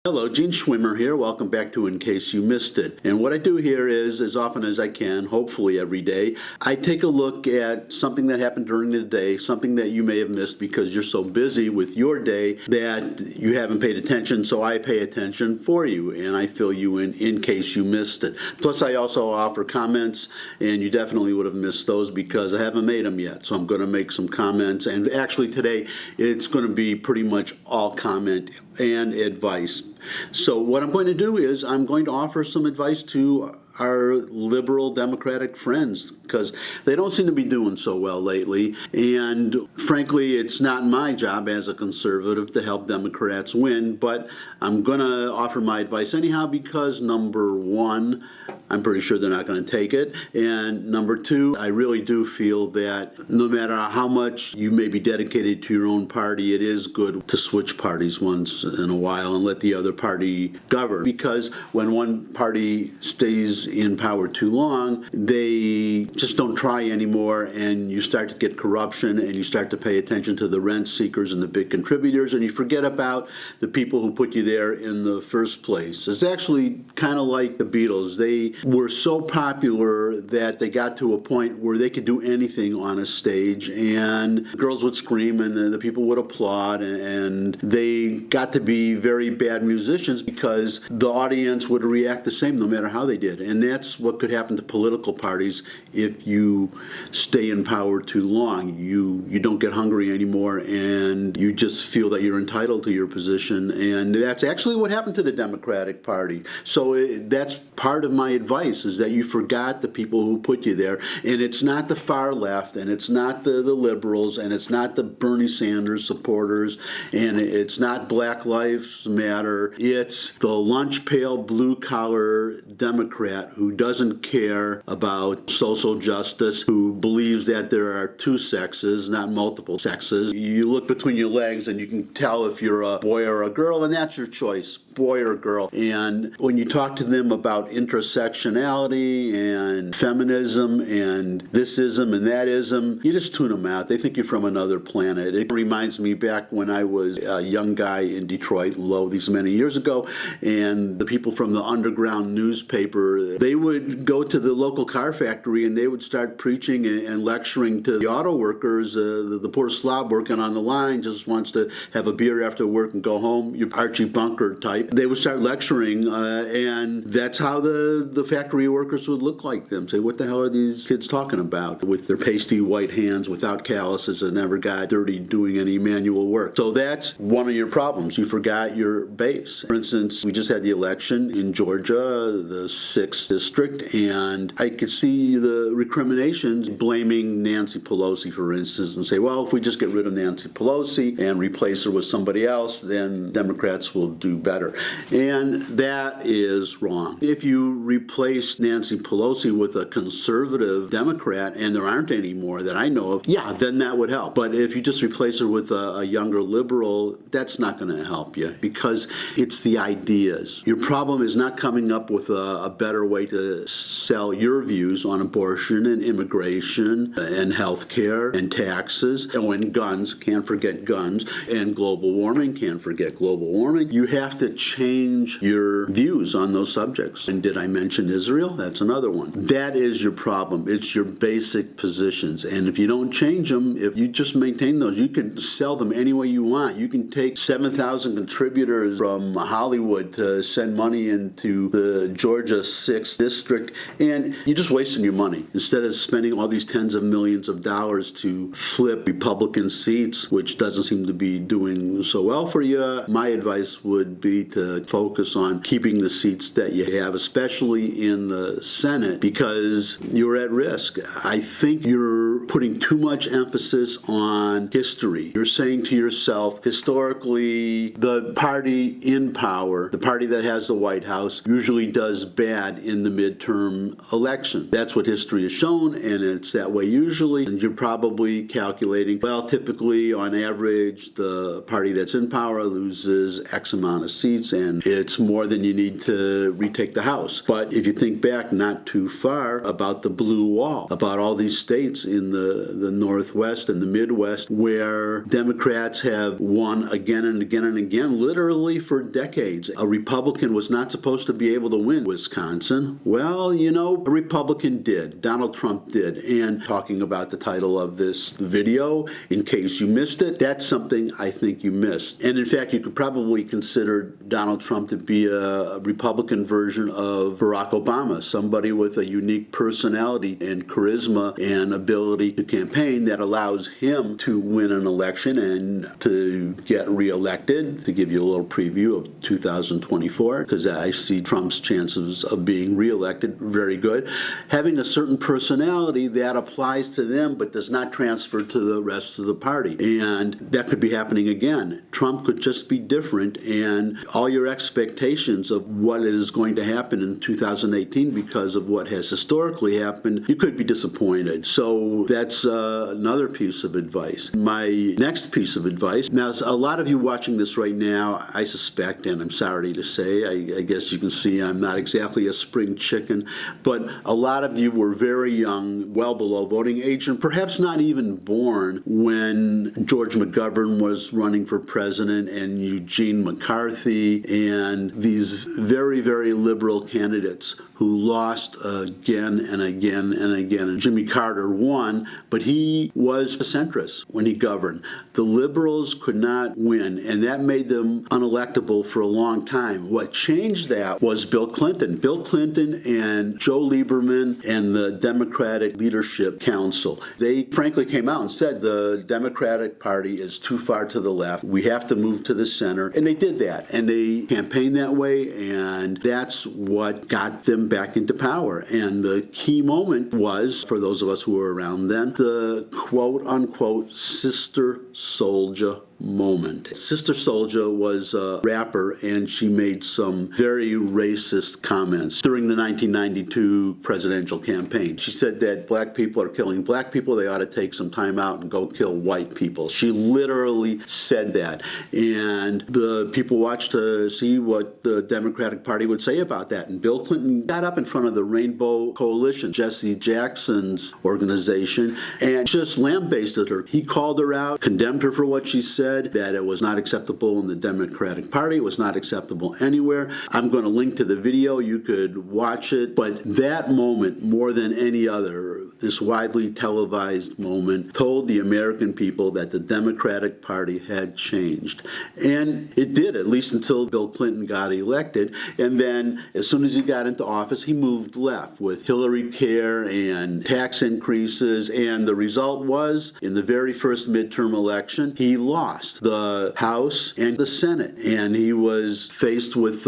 Hello, Gene Schwimmer here. Welcome back to In Case You Missed It. And what I do here is, as often as I can, hopefully every day, I take a look at something that happened during the day, something that you may have missed because you're so busy with your day that you haven't paid attention, so I pay attention for you, and I fill you in case you missed it. Plus, I also offer comments, and you definitely would have missed those because I haven't made them yet, so I'm going to make some comments. And actually today, it's going to be pretty much all comment and advice. So what I'm going to do is I'm going to offer some advice to our liberal Democratic friends because they don't seem to be doing so well lately. And frankly, it's not my job as a conservative to help Democrats win, but I'm going to offer my advice anyhow because number one, I'm pretty sure they're not going to take it. And number two, I really do feel that no matter how much you may be dedicated to your own party, it is good to switch parties once in a while and let the other party govern. Because when one party stays in power too long, they just don't try anymore, and you start to get corruption, and you start to pay attention to the rent seekers and the big contributors, and you forget about the people who put you there in the first place. It's actually kind of like the Beatles. They were so popular that they got to a point where they could do anything on a stage, and girls would scream, and the people would applaud, and they got to be very bad musicians because the audience would react the same no matter how they did. And that's what could happen to political parties if you stay in power too long. You don't get hungry anymore, and you just feel that you're entitled to your position. And that's actually what happened to the Democratic Party. So that's part of my advice, is that you forgot the people who put you there. And it's not the far left, and it's not the liberals, and it's not the Bernie Sanders supporters, and it's not Black Lives Matter. It's the lunch pail, blue-collar Democrat who doesn't care about social justice, who believes that there are two sexes, not multiple sexes. You look between your legs and you can tell if you're a boy or a girl, and that's your choice, boy or girl. And when you talk to them about intersectionality and feminism and thisism and thatism, you just tune them out. They think you're from another planet. It reminds me back when I was a young guy in Detroit, these many years ago, and the people from the underground newspaper, they would go to the local car factory and they would start preaching and lecturing to the auto workers. The poor slob working on the line just wants to have a beer after work and go home, your Archie Bunker type. They would start lecturing, and that's how the factory workers would look like them. Say, what the hell are these kids talking about? With their pasty white hands, without calluses, and never got dirty doing any manual work. So that's one of your problems. You forgot your base. For instance, we just had the election in Georgia, the 6th district, and I could see the recriminations blaming Nancy Pelosi, for instance, and say, well, if we just get rid of Nancy Pelosi and replace her with somebody else, then Democrats will do better. And that is wrong. If you replace Nancy Pelosi with a conservative Democrat, and there aren't any more that I know of, yeah, then that would help. But if you just replace her with a younger liberal, that's not going to help you because it's the ideas. Your problem is not coming up with a better way to sell your views on abortion and immigration and health care and taxes and guns, can't forget guns, and global warming, can't forget global warming. You have to change your views on those subjects. And did I mention Israel? That's another one. That is your problem. It's your basic positions. And if you don't change them, if you just maintain those, you can sell them any way you want. You can take 7,000 contributors from Hollywood to send money into the Georgia 6th district, and you're just wasting your money. Instead of spending all these tens of millions of dollars to flip Republican seats, which doesn't seem to be doing so well for you, my advice would be to focus on keeping the seats that you have, especially in the Senate, because you're at risk. I think you're putting too much emphasis on history. You're saying to yourself, historically, the party in power, the party that has the White House, usually does bad in the midterm election. That's what history history has shown, and it's that way usually, and you're probably calculating, well, typically on average the party that's in power loses X amount of seats, and it's more than you need to retake the House. But if you think back not too far about the Blue Wall, about all these states in the Northwest and the Midwest where Democrats have won again and again and again, literally for decades. A Republican was not supposed to be able to win Wisconsin. Well, you know, a Republican did. Donald Trump did. And talking about the title of this video, in case you missed it, that's something I think you missed. And in fact, you could probably consider Donald Trump to be a Republican version of Barack Obama, somebody with a unique personality and charisma and ability to campaign that allows him to win an election and to get reelected. To give you a little preview of 2024, because I see Trump's chances of being reelected very good. Having a certain personality that applies to them but does not transfer to the rest of the party. And that could be happening again. Trump could just be different, and all your expectations of what is going to happen in 2018 because of what has historically happened, you could be disappointed. So that's another piece of advice. My next piece of advice, now a lot of you watching this right now, I suspect, and I'm sorry to say, I guess you can see I'm not exactly a spring chicken, but a lot of you were very young, well below voting age, and perhaps not even born when George McGovern was running for president and Eugene McCarthy and these very, very liberal candidates who lost again and again and again. And Jimmy Carter won, but he was a centrist when he governed. The liberals could not win, and that made them unelectable for a long time. What changed that was Bill Clinton. Bill Clinton and Joe Lieberman and the Democratic Leadership Council. They frankly came out and said the Democratic Party is too far to the left. We have to move to the center. And they did that. And they campaigned that way, and that's what got them back into power. And the key moment was, for those of us who were around then, the quote-unquote Sister Souljah moment. Sister Souljah was a rapper, and she made some very racist comments during the 1992 presidential campaign. She said that black people are killing black people, they ought to take some time out and go kill white people. She literally said that, and the people watched to see what the Democratic Party would say about that. And Bill Clinton got up in front of the Rainbow Coalition, Jesse Jackson's organization, and just lambasted her. He called her out, condemned her for what she said, that it was not acceptable in the Democratic Party, it was not acceptable anywhere. I'm going to link to the video, you could watch it, but that moment, more than any other, this widely televised moment, told the American people that the Democratic Party had changed. And it did, at least until Bill Clinton got elected. And then, as soon as he got into office, he moved left with Hillary Care and tax increases. And the result was, in the very first midterm election, he lost the House and the Senate. And he was faced with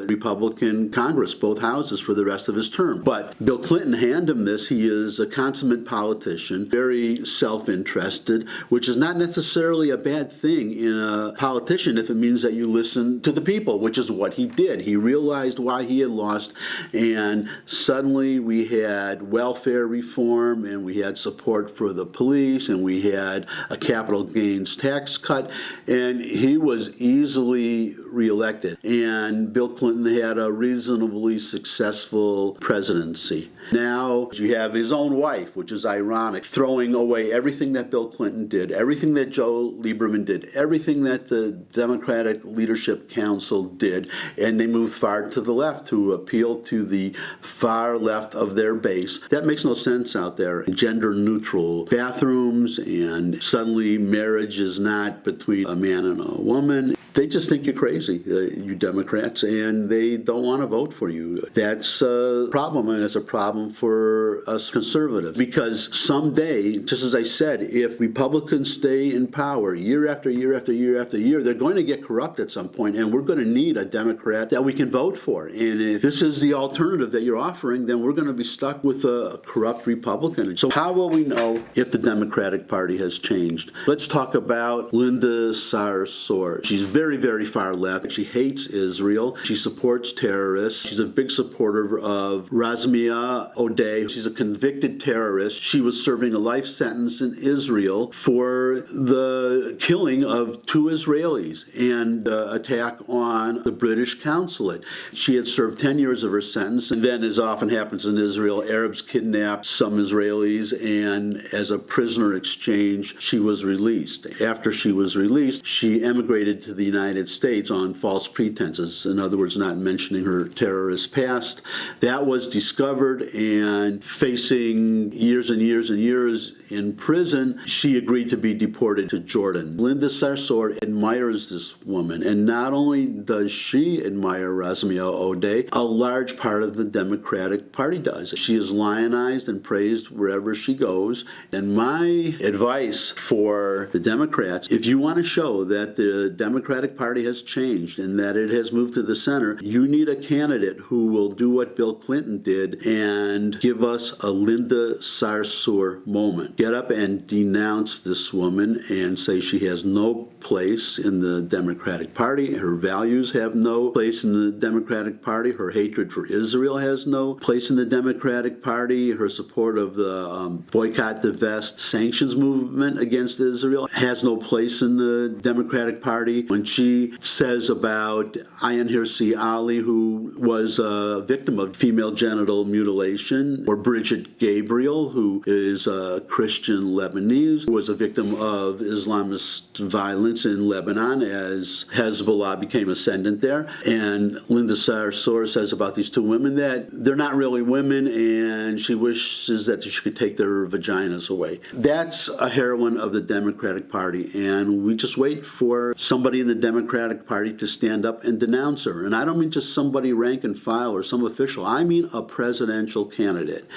Republican Congress, both houses, for the rest of his term. But Bill Clinton handed him this. He is a consummate politician, very self-interested, which is not necessarily a bad thing in a politician if it means that you listen to the people, which is what he did. He realized why he had lost, and suddenly we had welfare reform, and we had support for the police, and we had a capital gains tax cut, and he was easily reelected. And Bill Clinton had a reasonably successful presidency. Now you have his own wife, which is ironic, throwing away everything that Bill Clinton did, everything that Joe Lieberman did, everything that the Democratic Leadership Council did, and they moved far to the left to appeal to the far left of their base. That makes no sense out there. Gender-neutral bathrooms, and suddenly marriage is not between a man and a woman. They just think you're crazy, you Democrats, and they don't want to vote for you. That's a problem, and it's a problem for us conservatives, because someday, just as I said, if Republicans stay in power year after year after year after year, they're going to get corrupt at some point, and we're going to need a Democrat that we can vote for. And if this is the alternative that you're offering, then we're going to be stuck with a corrupt Republican. So how will we know if the Democratic Party has changed? Let's talk about Linda Sarsour. She's very very, very far left. She hates Israel. She supports terrorists. She's a big supporter of Razmia Odeh. She's a convicted terrorist. She was serving a life sentence in Israel for the killing of 2 Israelis and attack on the British consulate. She had served 10 years of her sentence, and then, as often happens in Israel, Arabs kidnapped some Israelis, and as a prisoner exchange, she was released. After she was released, she emigrated to the United States on false pretenses, in other words, not mentioning her terrorist past. That was discovered, and facing years and years and years in prison, she agreed to be deported to Jordan. Linda Sarsour admires this woman, and not only does she admire Razmia Odeh, a large part of the Democratic Party does. She is lionized and praised wherever she goes, and my advice for the Democrats, if you want to show that the Democratic Party has changed and that it has moved to the center, you need a candidate who will do what Bill Clinton did and give us a Linda Sarsour moment. Get up and denounce this woman and say she has no place in the Democratic Party. Her values have no place in the Democratic Party. Her hatred for Israel has no place in the Democratic Party. Her support of the boycott, divest, sanctions movement against Israel has no place in the Democratic Party. When she says about Ayan Hirsi Ali, who was a victim of female genital mutilation, or Bridget Gabriel, who is a Christian Lebanese, who was a victim of Islamist violence in Lebanon as Hezbollah became ascendant there. And Linda Sarsour says about these 2 women that they're not really women, and she wishes that she could take their vaginas away. That's a heroine of the Democratic Party, and we just wait for somebody in the Democratic Party to stand up and denounce her. And I don't mean just somebody rank and file or some official. I mean a presidential candidate.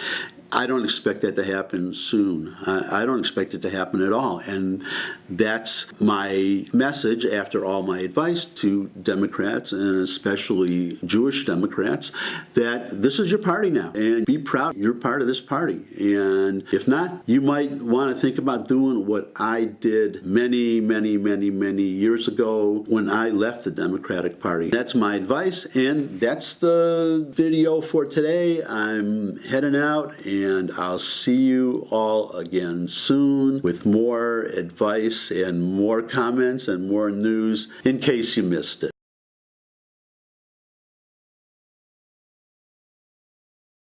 I don't expect that to happen soon. I don't expect it to happen at all. And that's my message after all my advice to Democrats, and especially Jewish Democrats, that this is your party now. And be proud you're part of this party. And if not, you might want to think about doing what I did many, many, many, many years ago when I left the Democratic Party. That's my advice, and that's the video for today. I'm heading out, and I'll see you all again soon with more advice and more comments and more news in case you missed it.